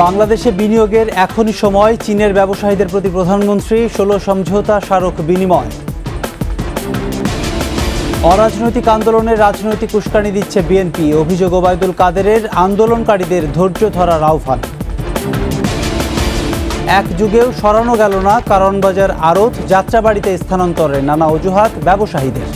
বাংলাদেশে বিনিয়োগের এখনই সময়, চীনের ব্যবসায়ীদের প্রতি প্রধানমন্ত্রী 16 সমঝোতা স্মারক বিনিময়। অরাজনৈতিক আন্দোলনে রাজনৈতিক উস্কানি দিচ্ছে বিএনপি, অভিযোগ ওবায়দুল কাদেরের, আন্দোলনকারীদের ধৈর্য ধরার আহ্বান। এক যুগেও সরানো গেল না কারওয়ানবাজার আড়ত, যাত্রাবাড়িতে স্থানান্তরে নানা অজুহাত ব্যবসায়ীদের।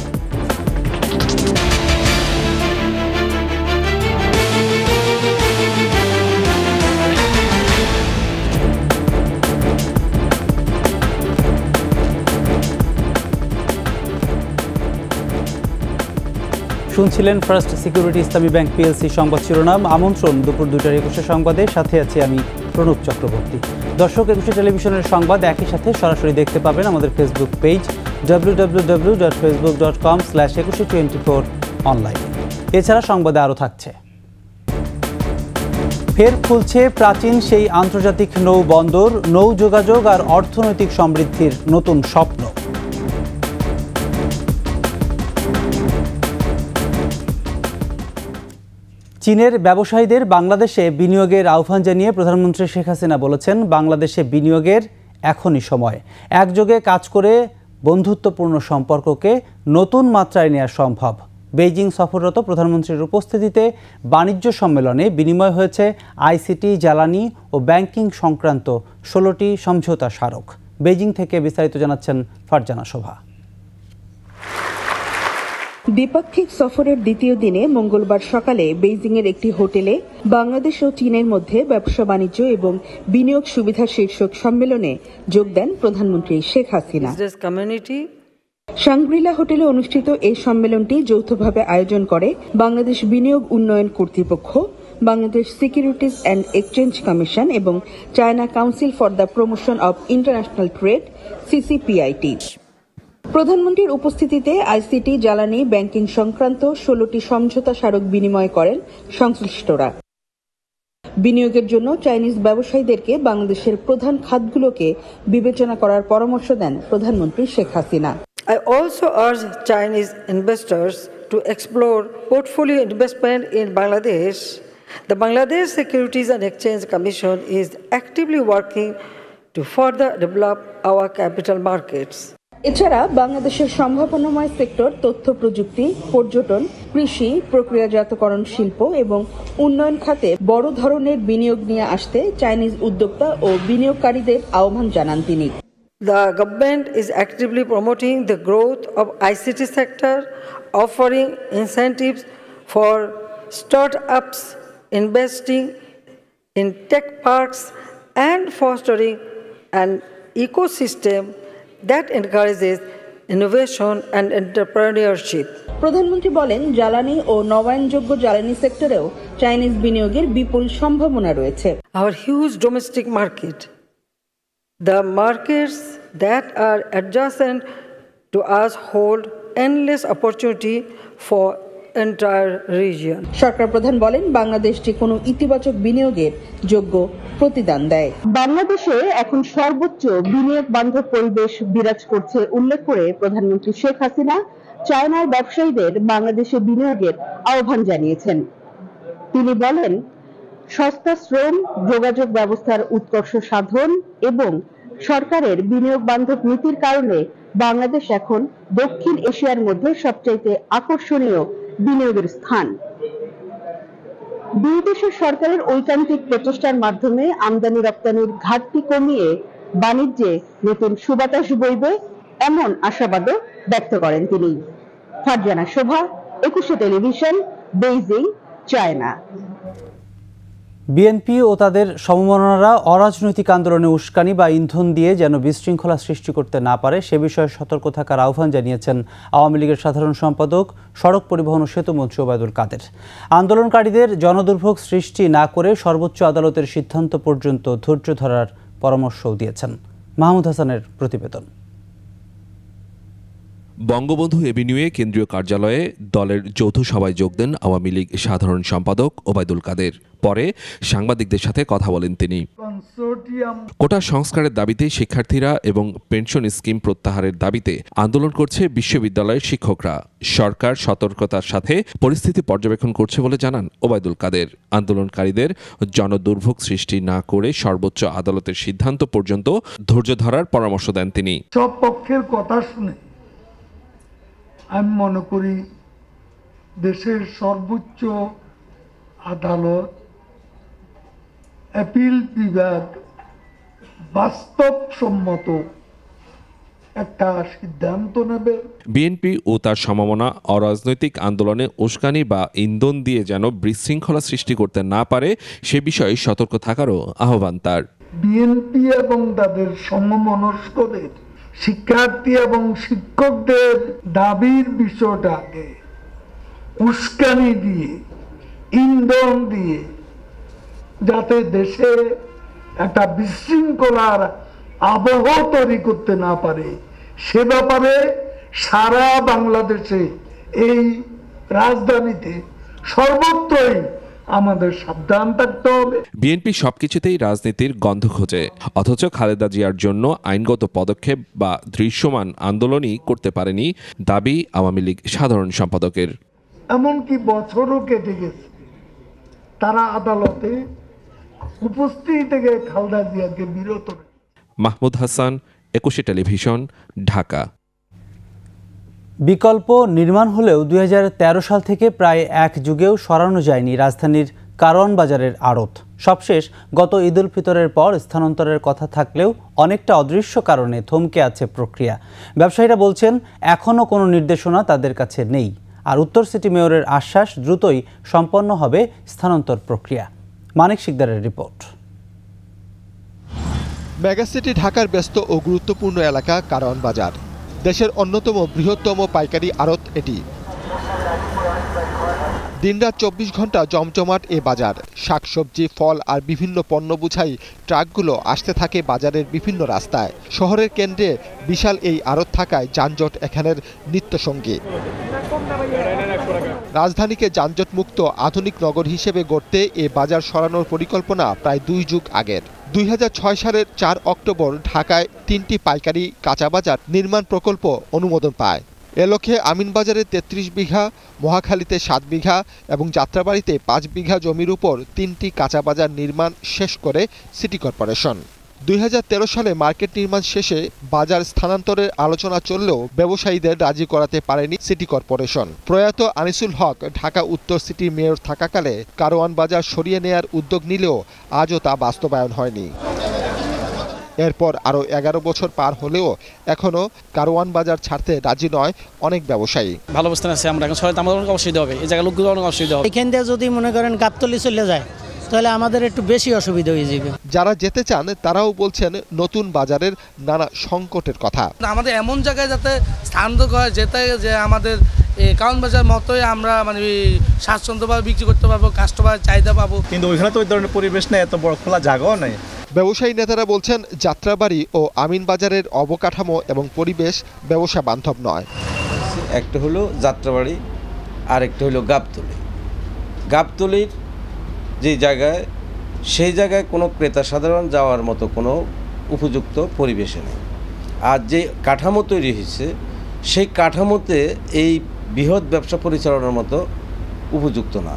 শুনছিলেন ফার্স্ট সিকিউরিটি ইসলামী ব্যাংক পিএলসি সংবাদ শিরোনাম। আমন্ত্রণ দুপুর 2টার 21 সংবাদে, সাথে আছি আমি প্রণব চক্রবর্তী। দর্শক, 21 টেলিভিশনের সংবাদ একই সাথে সরাসরি দেখতে পাবেন আমাদের ফেসবুক পেজ www.facebook.com/2124 অনলাইনে। এছাড়া সংবাদে আরও থাকছে: ফের খুলছে প্রাচীন সেই আন্তর্জাতিক নৌ বন্দর, নৌ যোগাযোগ আর অর্থনৈতিক সমৃদ্ধির নতুন স্বপ্ন। চীনের ব্যবসায়ীদের বাংলাদেশে বিনিয়োগের আহ্বান জানিয়ে প্রধানমন্ত্রী শেখ হাসিনা বলেছেন, বাংলাদেশে বিনিয়োগের এখনই সময়। একযোগে কাজ করে বন্ধুত্বপূর্ণ সম্পর্ককে নতুন মাত্রায় নেওয়া সম্ভব। বেইজিং সফররত প্রধানমন্ত্রীর উপস্থিতিতে বাণিজ্য সম্মেলনে বিনিময় হয়েছে আইসিটি, জ্বালানি ও ব্যাংকিং সংক্রান্ত 16টি সমঝোতা স্মারক। বেইজিং থেকে বিস্তারিত জানাচ্ছেন ফারজানা শোভা। দ্বিপাক্ষিক সফরের দ্বিতীয় দিনে মঙ্গলবার সকালে বেইজিংয়ের একটি হোটেলে বাংলাদেশ ও চীনের মধ্যে ব্যবসা বাণিজ্য এবং বিনিয়োগ সুবিধা শীর্ষক সম্মেলনে যোগ দেন প্রধানমন্ত্রী শেখ হাসিনা। শাংগ্রিলা হোটেলে অনুষ্ঠিত এই সম্মেলনটি যৌথভাবে আয়োজন করে বাংলাদেশ বিনিয়োগ উন্নয়ন কর্তৃপক্ষ, Bangladesh securities and exchange commission এবং China council for the promotion of international trade (CCPIT). প্রধানমন্ত্রীর উপস্থিতিতে আইসিটি, জ্বালানি, ব্যাংকিং সংক্রান্ত 16টি সমঝোতা স্মারক বিনিময় করেন সংশ্লিষ্টরা। বিনিয়োগের জন্য চাইনিজ ব্যবসায়ীদেরকে বাংলাদেশের প্রধান খাতগুলোকে বিবেচনা করার পরামর্শ দেন প্রধানমন্ত্রী Sheikh Hasina. I also urge Chinese investors to explore portfolio investment in Bangladesh. The Bangladesh Securities and Exchange Commission is actively working to further develop our capital markets. এছাড়া বাংলাদেশের সম্ভাবনাময় সেক্টর তথ্য প্রযুক্তি, পর্যটন, কৃষি, প্রক্রিয়াজাতকরণ শিল্প এবং উন্নয়ন খাতে বড় ধরনের বিনিয়োগ নিয়ে আসতে চাইনিজ উদ্যোক্তা ও বিনিয়োগকারীদের আহ্বান জানান তিনি। The government is actively promoting the growth of ICT sector, offering incentives for startups, investing in tech parks, and fostering an ecosystem that encourages innovation and entrepreneurship. প্রধানমন্ত্রী বলেন, জ্বালানি ও নবায়নযোগ্য জ্বালানি সেক্টরেও চাইনিজ বিনিয়োগের বিপুল সম্ভাবনা রয়েছে। Our huge domestic market, the markets that are adjacent to us hold endless opportunity for entire region. সরকার প্রধান বলেন, বাংলাদেশটি কোনো ইতিবাচক বিনিয়োগের যোগ্য প্রতিদান দেয়। বাংলাদেশে এখন সর্বোচ্চ বিনিয়োগ বান্ধব পরিবেশ বিরাজ করছে উল্লেখ করে প্রধানমন্ত্রী শেখ হাসিনা চায়নার ব্যবসায়ীদের বাংলাদেশে বিনিয়োগের আহ্বান জানিয়েছেন। তিনি বলেন, সস্তা শ্রম, যোগাযোগ ব্যবস্থার উৎকর্ষ সাধন এবং সরকারের বিনিয়োগ বান্ধব নীতির কারণে বাংলাদেশ এখন দক্ষিণ এশিয়ার মধ্যে সবচাইতে আকর্ষণীয় বিনিয়োগের স্থান। দুই দেশের সরকারের ঐকান্তিক প্রচেষ্টার মাধ্যমে আমদানি রপ্তানির ঘাটতি কমিয়ে বাণিজ্যে নতুন সুবাতাস বইবে এমন আশাবাদও ব্যক্ত করেন তিনি। ফারজানা শোভা, 21 টেলিভিশন, বেইজিং, চায়না। বিএনপি ও তাদের সমমনারা অরাজনৈতিক আন্দোলনে উস্কানি বা ইন্ধন দিয়ে যেন বিশৃঙ্খলা সৃষ্টি করতে না পারে সে বিষয়ে সতর্ক থাকার আহ্বান জানিয়েছেন আওয়ামী লীগের সাধারণ সম্পাদক, সড়ক পরিবহন ও সেতু মন্ত্রী ওবায়দুল কাদের। আন্দোলনকারীদের জনদুর্ভোগ সৃষ্টি না করে সর্বোচ্চ আদালতের সিদ্ধান্ত পর্যন্ত ধৈর্য ধরার পরামর্শও দিয়েছেন। মাহমুদ হাসানের প্রতিবেদন। বঙ্গবন্ধু এভিনিউয়ে কেন্দ্রীয় কার্যালয়ে দলের যৌথ সভায় যোগ দেন আওয়ামী লীগ সাধারণ সম্পাদক ওবায়দুল কাদের। পরে সাংবাদিকদের সাথে কথা বলেন তিনি। কোটা সংস্কারের দাবিতে শিক্ষার্থীরা এবং পেনশন স্কিম প্রত্যাহারের দাবিতে আন্দোলন করছে বিশ্ববিদ্যালয়ের শিক্ষকরা। সরকার সতর্কতার সাথে পরিস্থিতি পর্যবেক্ষণ করছে বলে জানান ওবায়দুল কাদের। আন্দোলনকারীদের জনদুর্ভোগ সৃষ্টি না করে সর্বোচ্চ আদালতের সিদ্ধান্ত পর্যন্ত ধৈর্য ধরার পরামর্শ দেন তিনি। সব পক্ষের কথা শুনে আমি মনে করি দেশের সর্বোচ্চ আদালত, অ্যাপিল বিভাগ বাস্তবসম্মত একটা সিদ্ধান্ত নেবে। বিএনপি ও তার সমমনা অরাজনৈতিক আন্দোলনে উস্কানি বা ইন্ধন দিয়ে যেন বিশৃঙ্খলা সৃষ্টি করতে না পারে সে বিষয়ে সতর্ক থাকারও আহ্বান তার। বিএনপি এবং তাদের সমমনস্কদের, শিক্ষার্থী এবং শিক্ষকদের দাবির বিষয়টাকে উস্কানি দিয়ে, ইন্ধন দিয়ে যাতে দেশে একটা বিশৃঙ্খলার আবহ তৈরি করতে না পারে সে ব্যাপারে সারা বাংলাদেশে এই রাজধানীতে সর্বত্রই আমাদের সাবধান থাকতে হবে। বিএনপি সবকিছুতেই রাজনীতির গন্ধ খোঁজে, অথচ খালেদা জিয়ার জন্য আইনগত পদক্ষেপ বা দৃশ্যমান আন্দোলনই করতে পারেনি দাবি আওয়ামী লীগ সাধারণ সম্পাদকের। এমনকি বছরও কেটে গেছে, তারা আদালতে উপস্থিত থেকে খালেদা জিয়াকে বিরত। মাহমুদ হাসান, 21 টেলিভিশন, ঢাকা। বিকল্প নির্মাণ হলেও 2013 সাল থেকে প্রায় এক যুগেও সরানো যায়নি রাজধানীর কারওয়ান বাজারের আড়ত। সবশেষ গত ঈদ উল ফিতরের পর স্থানান্তরের কথা থাকলেও অনেকটা অদৃশ্য কারণে থমকে আছে প্রক্রিয়া। ব্যবসায়ীরা বলছেন এখনও কোনো নির্দেশনা তাদের কাছে নেই, আর উত্তর সিটি মেয়রের আশ্বাস দ্রুতই সম্পন্ন হবে স্থানান্তর প্রক্রিয়া। মানিক শিকদারের রিপোর্ট। মেগাসিটি ঢাকার ব্যস্ত ও গুরুত্বপূর্ণ এলাকা কারওয়ান বাজার। দেশের অন্যতম বৃহত্তম পাইকারি আড়ত এটি। দিনরাত 24 ঘন্টা জমজমাট এ বাজার। শাকসবজি, ফল আর বিভিন্ন পণ্য বুঝাই ট্রাকগুলো আসতে থাকে বাজারের বিভিন্ন রাস্তায়। শহরের কেন্দ্রে বিশাল এই আড়ত থাকায় যানজট এখানের নিত্যসঙ্গী। রাজধানীকে যানজটমুক্ত আধুনিক নগর হিসেবে গড়তে এ বাজার সরানোর পরিকল্পনা প্রায় 2 যুগ আগের। 2006 সালের 4 অক্টোবর ঢাকায় 3টি পাইকারি কাঁচা বাজার নির্মাণ প্রকল্প অনুমোদন পায়। এ লক্ষ্যে আমিনবাজারে 33 বিঘা, মহাখালীতে 7 বিঘা এবং যাত্রাবাড়িতে 5 বিঘা জমির উপর 3টি কাঁচা বাজার নির্মাণ শেষ করে সিটি কর্পোরেশন। 2013 সালে মার্কেট নির্মাণ শেষে বাজার স্থানান্তরের আলোচনা চললেও ব্যবসায়ীদের রাজি করাতে পারেনি সিটি কর্পোরেশন। প্রয়াত আনিসুল হক ঢাকা উত্তর সিটি মেয়র থাকাকালে কারওয়ান বাজার সরিয়ে নেয়ার উদ্যোগ নিলেও আজও তা বাস্তবায়ন হয়নি। এরপর আরও 11 বছর পার হলেও এখনও কারওয়ান বাজার ছাড়তে রাজি নয় অনেক ব্যবসায়ী। ভালো অবস্থান আছে, আমরা এখন সবাই আমাদের অনেক অসুবিধা হবে, এই জায়গায় লোকগুলো অনেক অসুবিধা হবে। এখান দিয়ে যদি মনে করেন গাবতলী চলে যায় তাহলে আমাদের একটু বেশি অসুবিধা হয়ে যাবে। যারা যেতে চান তারাও বলছেন নতুন বাজারের নানা সংকটের কথা। আমাদের এমন জায়গায় যাতে স্থানান্তর করা যেতে যে আমাদের কারওয়ান বাজার মতোই আমরা মানে স্বাচ্ছন্দ্যভাবে বিক্রি করতে পারবো, কাস্টমার চাহিদা পাবো। কিন্তু ওইখানে তো ওই ধরনের পরিবেশ নেই, এত বড় খোলা জায়গাও নেই। ব্যবসায়ী নেতারা বলছেন যাত্রাবাড়ি ও আমিনবাজারের অবকাঠামো এবং পরিবেশ ব্যবসা বান্ধব নয়। একটা হলো যাত্রাবাড়ি আর একটা হলো গাবতলী। গাবতলীর যে জায়গায়, সেই জায়গায় কোনো ক্রেতা সাধারণ যাওয়ার মতো কোনো উপযুক্ত পরিবেশে নেই। আর যে কাঠামো তৈরি হয়েছে সেই কাঠামোতে এই বৃহৎ ব্যবসা পরিচালনার মতো উপযুক্ত না।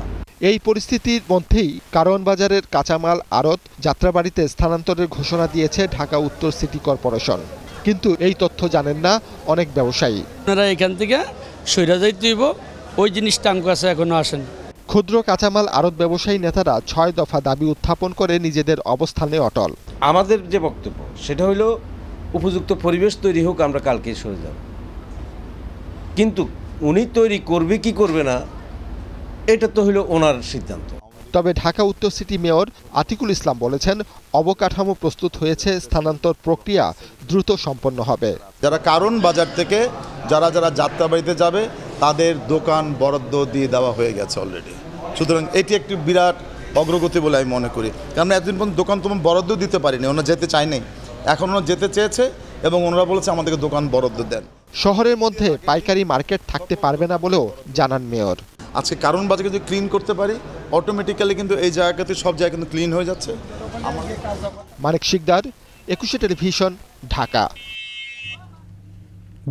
এই পরিস্থিতির মধ্যেই কারওয়ান বাজারের কাঁচামাল আড়ত যাত্রাবাড়িতে স্থানান্তরের ঘোষণা দিয়েছে ঢাকা উত্তর সিটি কর্পোরেশন। কিন্তু এই তথ্য জানেন না অনেক ব্যবসায়ী। আপনারা এখান থেকে সইরা যাইতে হইব, ওই জিনিসটা আমার কাছে এখনো আসেন। ক্ষুদ্র কাঁচামাল আড়ত ব্যবসায়ী নেতারা 6 দফা দাবি উত্থাপন করে নিজেদের অবস্থানে অটল। আমাদের যে বক্তব্য সেটা হলো উপযুক্ত পরিবেশ তৈরি হোক, আমরা কালকে সরে যাব। কিন্তু উনি তৈরি করবে কি করবে না এটা তো হলো ওনার সিদ্ধান্ত। তবে ঢাকা উত্তর সিটি মেয়র আতিকুল ইসলাম বলেছেন অবকাঠামো প্রস্তুত হয়েছে, স্থানান্তর প্রক্রিয়া দ্রুত সম্পন্ন হবে। যারা কারওয়ান বাজার থেকে যারা যাত্রাবাড়িতে যাবে তাদের দোকান বরাদ্দ দিয়ে দেওয়া হয়ে গেছে অলরেডি। সুতরাং এটি একটি বিরাট অগ্রগতি বলে আমি মনে করি। আমরা এতদিন পর্যন্ত দোকান তোমার বরাদ্দ দিতে পারিনি, ওনারা যেতে চায়নি। এখন ওনারা যেতে চেয়েছে এবং ওনারা বলেছে আমাদেরকে দোকান বরাদ্দ দেন। শহরের মধ্যে পাইকারি মার্কেট থাকতে পারবে না বলেও জানান মেয়র। আজকে কারণ বাজারকে যদি ক্লিন করতে পারি অটোমেটিক্যালি কিন্তু এই জায়গাতে সব জায়গা কিন্তু ক্লিন হয়ে যাচ্ছে। মানিক শিকদার, 21 টেলিভিশন, ঢাকা।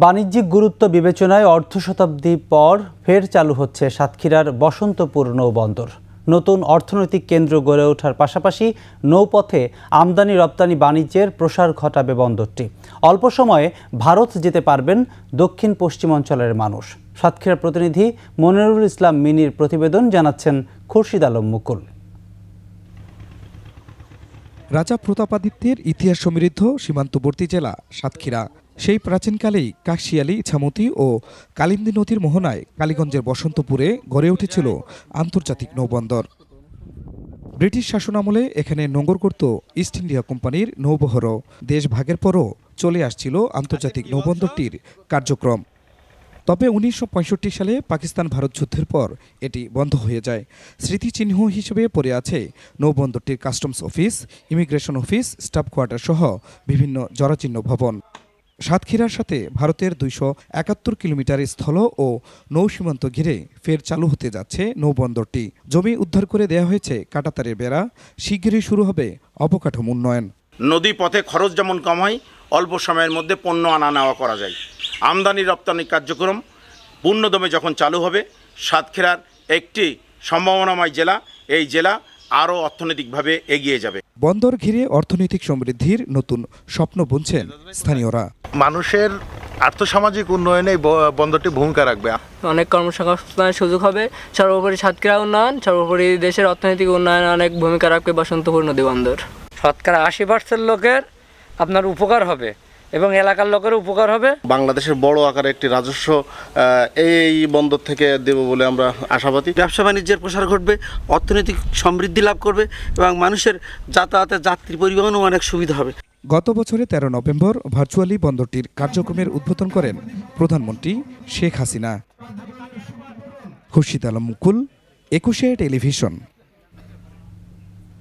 বাণিজ্যিক গুরুত্ব বিবেচনায় অর্ধ শতাব্দী পর ফের চালু হচ্ছে সাতক্ষীরার বসন্তপুর নৌবন্দর। নতুন অর্থনৈতিক কেন্দ্র গড়ে ওঠার পাশাপাশি নৌপথে আমদানি রপ্তানি বাণিজ্যের প্রসার ঘটাবে বন্দরটি। অল্প সময়ে ভারত যেতে পারবেন দক্ষিণ পশ্চিমাঞ্চলের মানুষ। সাতক্ষীরার প্রতিনিধি মনিরুল ইসলাম মিনির প্রতিবেদন, জানাচ্ছেন খুরশিদ আলম মুকুল। রাজা প্রতাপাদিত্যের ইতিহাস সমৃদ্ধ সীমান্তবর্তী জেলা সাতক্ষীরা। সেই প্রাচীনকালেই কাকশিয়ালী, ইছামতি ও কালিন্দী নদীর মোহনায় কালীগঞ্জের বসন্তপুরে গড়ে উঠেছিল আন্তর্জাতিক নৌবন্দর। ব্রিটিশ শাসনামলে এখানে নোঙর করত ইস্ট ইন্ডিয়া কোম্পানির নৌবহরও। দেশ ভাগের পরও চলে আসছিল আন্তর্জাতিক নৌবন্দরটির কার্যক্রম। তবে 1965 সালে পাকিস্তান ভারত যুদ্ধের পর এটি বন্ধ হয়ে যায়। স্মৃতিচিহ্ন হিসেবে পড়ে আছে নৌবন্দরটির customs office, immigration office, staff quarter সহ বিভিন্ন জরাজীর্ণ ভবন। সাতক্ষীরার সাথে ভারতের 271 কিলোমিটার স্থল ও নৌ সীমান্ত ঘিরে ফের চালু হতে যাচ্ছে নৌবন্দরটি। জমি উদ্ধার করে দেয়া হয়েছে কাঁটাতারের বেড়া। শিগগিরই শুরু হবে অবকাঠামো উন্নয়ন। নদী পথে খরচ যেমন কম হয়, অল্প সময়ের মধ্যে পণ্য আনা নেওয়া করা যায়। আমদানি রপ্তানি কার্যক্রম পূর্ণদমে যখন চালু হবে, সাতক্ষীরার একটি সম্ভাবনাময় জেলা, এই জেলা আরও অর্থনৈতিকভাবে এগিয়ে যাবে। বন্দর ঘিরে অর্থনৈতিক সমৃদ্ধির নতুন স্বপ্ন বুনছেন স্থানীয়রা। মানুষের আর্থসামাজিক উন্নয়নে বন্দরটি ভূমিকা রাখবে। অনেক কর্মসংস্থানের সুযোগ হবে। সর্বোপরি সাতক্ষীরা উন্নয়ন, সর্বোপরি দেশের অর্থনৈতিক উন্নয়নে অনেক ভূমিকা রাখবে বসন্তপুর নদী বন্দর। শতকরা 80% লোকের আপনার উপকার হবে এবং এলাকার লোকের উপকার হবে। বাংলাদেশের বড় আকারে একটি রাজস্ব এই বন্দর থেকে দেব বলে আমরা আশাবাদী। ব্যবসা বাণিজ্যের প্রসার ঘটবে, অর্থনৈতিক সমৃদ্ধি লাভ করবে এবং মানুষের যাতায়াতের যাত্রী পরিবহনও অনেক সুবিধা হবে। গত বছরে 13 নভেম্বর ভার্চুয়ালি বন্দরটির কার্যক্রমের উদ্বোধন করেন প্রধানমন্ত্রী শেখ হাসিনা। খুরশিদ আলম মুকুল, 21 টেলিভিশন।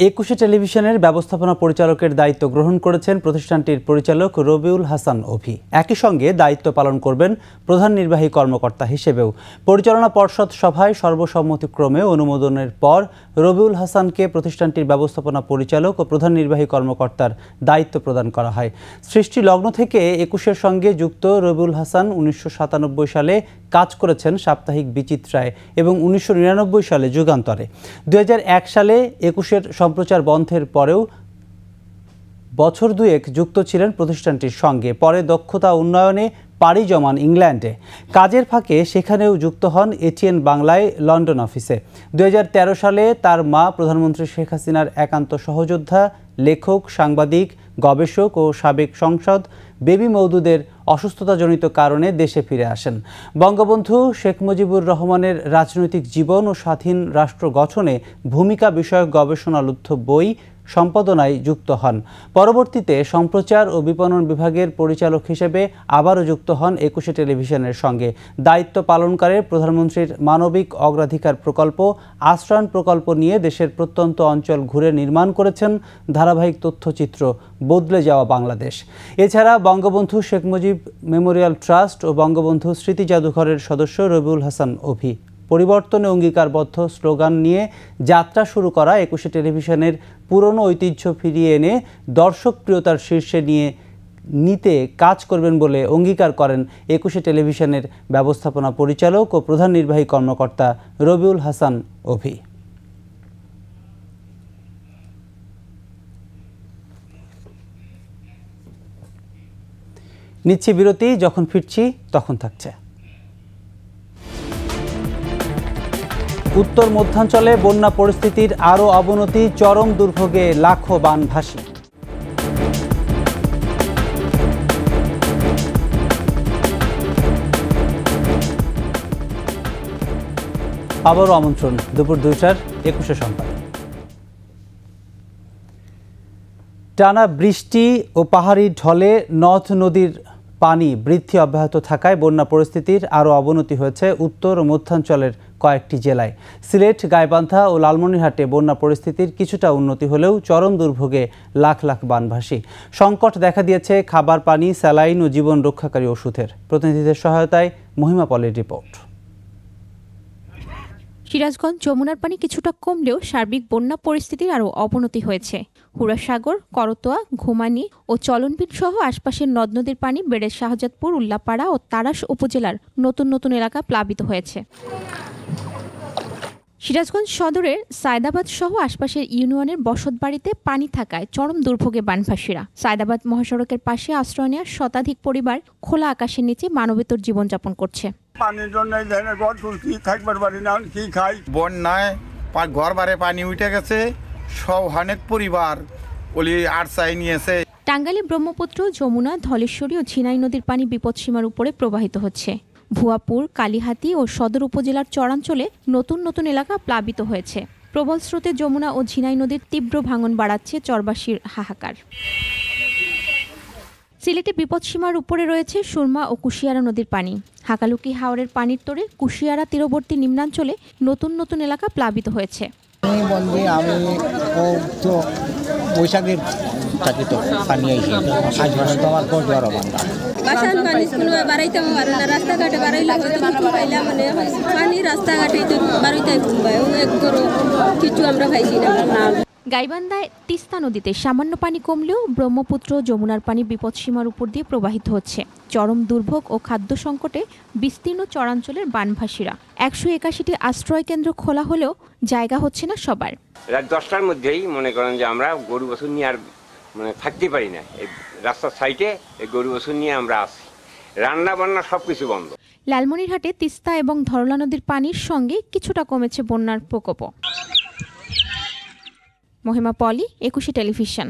21 টেলিভিশনের ব্যবস্থাপনা পরিচালকের দায়িত্ব গ্রহণ করেছেন প্রতিষ্ঠানটির পরিচালক রবিউল হাসান অভি। একই সঙ্গে দায়িত্ব পালন করবেন প্রধান নির্বাহী কর্মকর্তা হিসেবেও। পরিচালনা পর্ষদ সভায় সর্বসম্মতিক্রমে অনুমোদনের পর রবিউল হাসানকে প্রতিষ্ঠানটির ব্যবস্থাপনা পরিচালক ও প্রধান নির্বাহী কর্মকর্তার দায়িত্ব প্রদান করা হয়। সৃষ্টি লগ্ন থেকে 21-এর সঙ্গে যুক্ত রবিউল হাসান 1997 সালে কাজ করেছেন সাপ্তাহিক বিচিত্রায় এবং 1999 সালে যুগান্তরে। 2001 সালে 21-এর সম্প্রচার বন্ধের পরেও বছর দুয়েক যুক্ত ছিলেন প্রতিষ্ঠানটির সঙ্গে। পরে দক্ষতা উন্নয়নে পাড়ি জমান ইংল্যান্ডে। কাজের ফাঁকে সেখানেও যুক্ত হন এটিএন বাংলায় লন্ডন অফিসে। 2013 সালে তার মা প্রধানমন্ত্রী শেখ হাসিনার একান্ত সহযোদ্ধা, লেখক, সাংবাদিক, গবেষক ও সাবেক সংসদ বেবি মওদুদের অসুস্থতাজনিত কারণে দেশে ফিরে আসেন। বঙ্গবন্ধু শেখ মুজিবুর রহমানের রাজনৈতিক জীবন ও স্বাধীন রাষ্ট্র গঠনে ভূমিকা বিষয়ক গবেষণালব্ধ বই সম্পাদনায় যুক্ত হন। পরবর্তীতে সম্প্রচার ও বিপণন বিভাগের পরিচালক হিসেবে আবারও যুক্ত হন 21 টেলিভিশনের সঙ্গে। দায়িত্ব পালনকালে প্রধানমন্ত্রীর মানবিক অগ্রাধিকার প্রকল্প, আশ্রয়ণ প্রকল্প নিয়ে দেশের প্রত্যন্ত অঞ্চল ঘুরে নির্মাণ করেছেন ধারাবাহিক তথ্যচিত্র বদলে যাওয়া বাংলাদেশ। এছাড়া বঙ্গবন্ধু শেখ মুজিব মেমোরিয়াল ট্রাস্ট ও বঙ্গবন্ধু স্মৃতি জাদুঘরের সদস্য রবিউল হাসান অভি। পরিবর্তনে অঙ্গীকারবদ্ধ স্লোগান নিয়ে যাত্রা শুরু করা 21 টেলিভিশনের পুরনো ঐতিহ্য ফিরিয়ে এনে দর্শক প্রিয়তার শীর্ষে নিতে কাজ করবেন বলে অঙ্গীকার করেন 21 টেলিভিশনের ব্যবস্থাপনা পরিচালক ও প্রধান নির্বাহী কর্মকর্তা রবিউল হাসান অভি। নিচ্ছি বিরতি, যখন ফিরছি তখন থাকছে। উত্তর মধ্যাঞ্চলে বন্যা পরিস্থিতির আরও অবনতি, চরম দুর্ভোগে লাখো বানভাসী। আবারও আমন্ত্রণ দুপুর 2টার 21 সংবাদ। টানা বৃষ্টি ও পাহাড়ি ঢলে নদ নদীর পানি বৃদ্ধি অব্যাহত থাকায় বন্যা পরিস্থিতির আরও অবনতি হয়েছে উত্তর ও মধ্যাঞ্চলের কয়েকটি জেলায়। সিলেট, গাইবান্ধা ও লালমনিরহাটে বন্যা পরিস্থিতির কিছুটা উন্নতি হলেও চরম দুর্ভোগে লাখ লাখ বানভাসী। সংকট দেখা দিয়েছে খাবার পানি, স্যালাইন ও জীবন রক্ষাকারী ওষুধের। প্রতিনিধিদের সহায়তায় মহিমা পলের রিপোর্ট। সিরাজগঞ্জ যমুনার পানি কিছুটা কমলেও সার্বিক বন্যা পরিস্থিতির আরও অবনতি হয়েছে। হুড়াসাগর, করতোয়া, ঘুমানি ও চলনবিল সহ আশপাশের নদ নদীর পানি বেড়ে শাহজাদপুর, উল্লাপাড়া ও তারাস উপজেলার নতুন নতুন এলাকা প্লাবিত হয়েছে। সিরাজগঞ্জ সদরের সায়দাবাদ সহ আশপাশের ইউনিয়নের বসতবাড়িতে পানি থাকায় চরম দুর্ভোগে বানভাসীরা। সায়দাবাদ মহাসড়কের পাশে আশ্রয় নেওয়া শতাধিক পরিবার খোলা আকাশের নিচে মানবেতর জীবনযাপন করছে। পানির জন্য থাকবার পারি না, কি খাই। বন্যায় ঘর বারে পানি উঠে গেছে, সব অনেক পরিবার ওলি আশ্রয় নিয়েছে। টাঙ্গাইলে ব্রহ্মপুত্র, যমুনা, ধলেশ্বরী ও ঝিনাই নদীর পানি বিপদসীমার উপরে প্রবাহিত হচ্ছে। ভুয়াপুর, কালীহাতি ও সদর উপজেলার চরাঞ্চলে নতুন নতুন এলাকা প্লাবিত হয়েছে। প্রবল স্রোতে যমুনা ও ঝিনাই নদীর তীব্র ভাঙন বাড়াচ্ছে চরবাসীর হাহাকার। সিলেটে বিপদসীমার উপরে রয়েছে সুরমা ও কুশিয়ারা নদীর পানি। হাকালুকি হাওরের পানির তোড়ে কুশিয়ারা তীরবর্তী নিম্নাঞ্চলে নতুন নতুন এলাকা প্লাবিত হয়েছে। আমি তো বৈশাখের থাকি তো পানি আইসি আজ মানে তো আমার পর জ্বর বাসান পানি কোনো বাড়াইতাম পারে না, রাস্তাঘাটে বাড়াইলে হয়তো কিছু পাইলে মানে পানি রাস্তাঘাটে তো বাড়াইতে ঘুমবাই এক করো কিছু আমরা খাইছি না। গাইবান্ধায় তিস্তা নদীতে সামান্য পানি কমলেও ব্রহ্মপুত্র, যমুনার পানি বিপদসীমার উপর দিয়ে প্রবাহিত হচ্ছে। চরম দুর্ভোগ ও খাদ্য সংকটে বিস্তীর্ণ চরাঞ্চলের বানভাসীরা। 181টি আশ্রয় কেন্দ্র খোলা হলেও জায়গা হচ্ছে না সবার। রাত 10টার মধ্যেই মনে করেন যে আমরা গরু বছর নিয়ে আর মানে থাকতে পারি না। এই রাস্তার সাইডে এই গরু বছর নিয়ে আমরা আছি, রান্না বান্না সবকিছু বন্ধ। লালমনিরহাটে তিস্তা এবং ধরলা নদীর পানির সঙ্গে কিছুটা কমেছে বন্যার প্রকোপ। মহিমা পলি, 21 টেলিভিশন।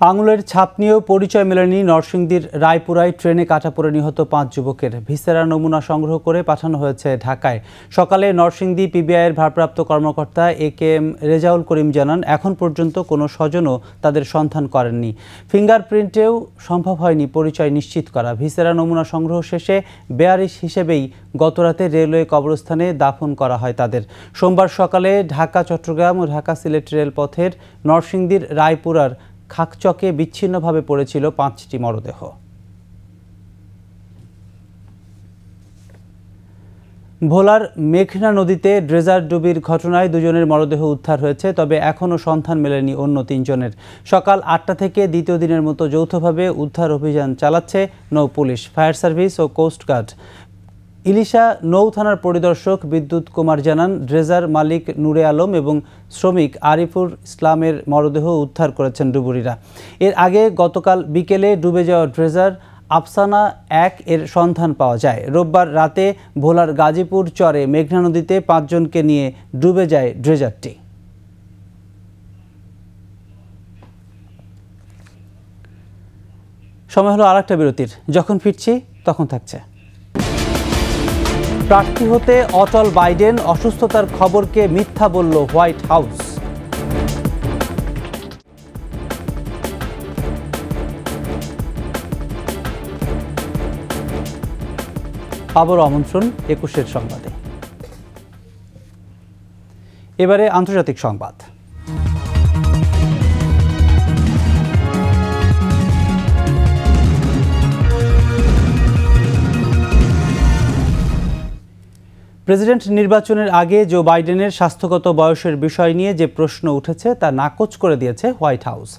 আঙুলের ছাপ নিয়েও পরিচয় মেলেনি নরসিংদীর রায়পুরায় ট্রেনে কাটা পড়ে নিহত 5 যুবকের। ভিসেরা নমুনা সংগ্রহ করে পাঠানো হয়েছে ঢাকায়। সকালে নরসিংদী পিবিআইয়ের ভারপ্রাপ্ত কর্মকর্তা AKM রেজাউল করিম জানান, এখন পর্যন্ত কোনো স্বজনও তাদের সন্ধান করেননি। ফিঙ্গারপ্রিন্টেও সম্ভব হয়নি পরিচয় নিশ্চিত করা। ভিসেরা নমুনা সংগ্রহ শেষে বেয়ারিশ হিসেবেই গতরাতে রেলওয়ে কবরস্থানে দাফন করা হয় তাদের। সোমবার সকালে ঢাকা, চট্টগ্রাম ও ঢাকা সিলেট রেলপথের নরসিংদীর রায়পুরার খাকচকে বিচ্ছিন্নভাবে পড়েছিল 5টি মরদেহ। ভোলার মেঘনা নদীতে ড্রেজার ডুবির ঘটনায় 2 জনের মরদেহ উদ্ধার হয়েছে, তবে এখনও সন্ধান মেলেনি অন্য 3 জনের। সকাল 8টা থেকে দ্বিতীয় দিনের মতো যৌথভাবে উদ্ধার অভিযান চালাচ্ছে নৌ পুলিশ, ফায়ার সার্ভিস ও কোস্টগার্ড। ইলিশা নৌ থানার পরিদর্শক বিদ্যুৎ কুমার জানান, ড্রেজার মালিক নূরে আলম এবং শ্রমিক আরিফুর ইসলামের মরদেহ উদ্ধার করেছেন ডুবুরিরা। এর আগে গতকাল বিকেলে ডুবে যাওয়া ড্রেজার আফসানা 1 এর সন্ধান পাওয়া যায়। রোববার রাতে ভোলার গাজীপুর চরে মেঘনা নদীতে 5 জনকে নিয়ে ডুবে যায় ড্রেজারটি। সময় হলো আরেকটা বিরতির। যখন ফিরছি তখন থাকছে। প্রার্থী হতে অটল বাইডেন, অসুস্থতার খবরকে মিথ্যা বলল হোয়াইট হাউস। আবারও আমন্ত্রণ 21 সংবাদে। এবারে আন্তর্জাতিক সংবাদ। প্রেসিডেন্ট নির্বাচনের আগে জো বাইডেনের স্বাস্থ্যগত বয়সের বিষয় নিয়ে যে প্রশ্ন উঠেছে তা নাকচ করে দিয়েছে হোয়াইট হাউস।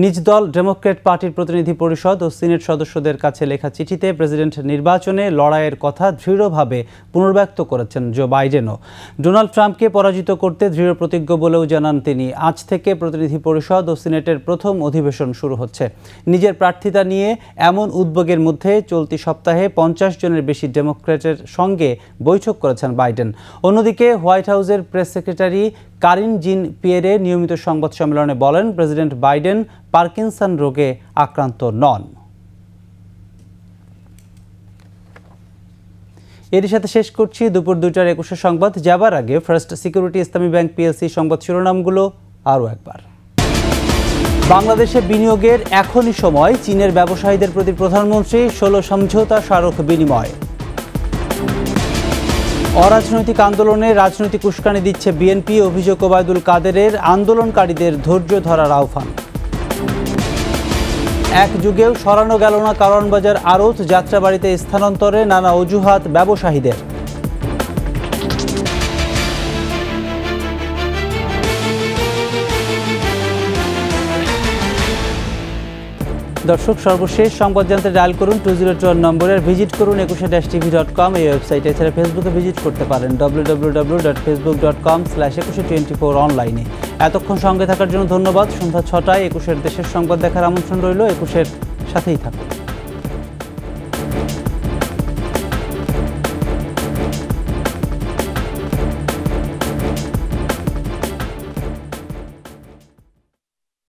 নিজ দল ডেমোক্র্যাট পার্টির প্রতিনিধি পরিষদ ও সিনেট সদস্যদের কাছে লেখা চিঠিতে প্রেসিডেন্ট নির্বাচনে লড়াইয়ের কথা দৃঢ়ভাবে পুনর্ব্যক্ত করেছেন জো বাইডেনও। ডোনাল্ড ট্রাম্পকে পরাজিত করতে দৃঢ় প্রতিজ্ঞ বলেও জানান তিনি। আজ থেকে প্রতিনিধি পরিষদ ও সিনেটের প্রথম অধিবেশন শুরু হচ্ছে। নিজের প্রার্থিতা নিয়ে এমন উদ্বেগের মধ্যে চলতি সপ্তাহে 50 জনের বেশি ডেমোক্র্যাটের সঙ্গে বৈঠক করেছেন বাইডেন। অন্যদিকে হোয়াইট হাউসের প্রেস সেক্রেটারি কারিন জিন পিয়েরে নিয়মিত সংবাদ সম্মেলনে বলেন, প্রেসিডেন্ট বাইডেন পার্কিনসন রোগে আক্রান্ত নন। এর সাথে শেষ করছি দুপুর 2টার 21 সংবাদ। যাবার আগে ফার্স্ট সিকিউরিটি ইসলামী ব্যাংক PLC সংবাদ শিরোনামগুলো আরও একবার। বাংলাদেশে বিনিয়োগের এখনই সময়, চীনের ব্যবসায়ীদের প্রতি প্রধানমন্ত্রী 16 সমঝোতা স্মারক বিনিময়। অরাজনৈতিক আন্দোলনে রাজনৈতিক উস্কানি দিচ্ছে বিএনপি, অভিযোগ ওবায়দুল কাদেরের, আন্দোলনকারীদের ধৈর্য ধরার আহ্বান। এক যুগেও সরানো গেল না কারওয়ান বাজার আড়ত, যাত্রাবাড়িতে স্থানান্তরে নানা অজুহাত ব্যবসায়ীদের। দর্শক, সর্বশেষ সংবাদ জানতে ডায়াল করুন 2021 নম্বরে, ভিজিট করুন 21-tv.com এই ওয়েবসাইটে। এছাড়া ফেসবুকে ভিজিট করতে পারেন www.facebook.com/2124 অনলাইনে। এতক্ষণ সঙ্গে থাকার জন্য ধন্যবাদ। সন্ধ্যা 6টায় 21-এর দেশের সংবাদ দেখার আমন্ত্রণ রইল। 21-এর সাথেই থাকুন।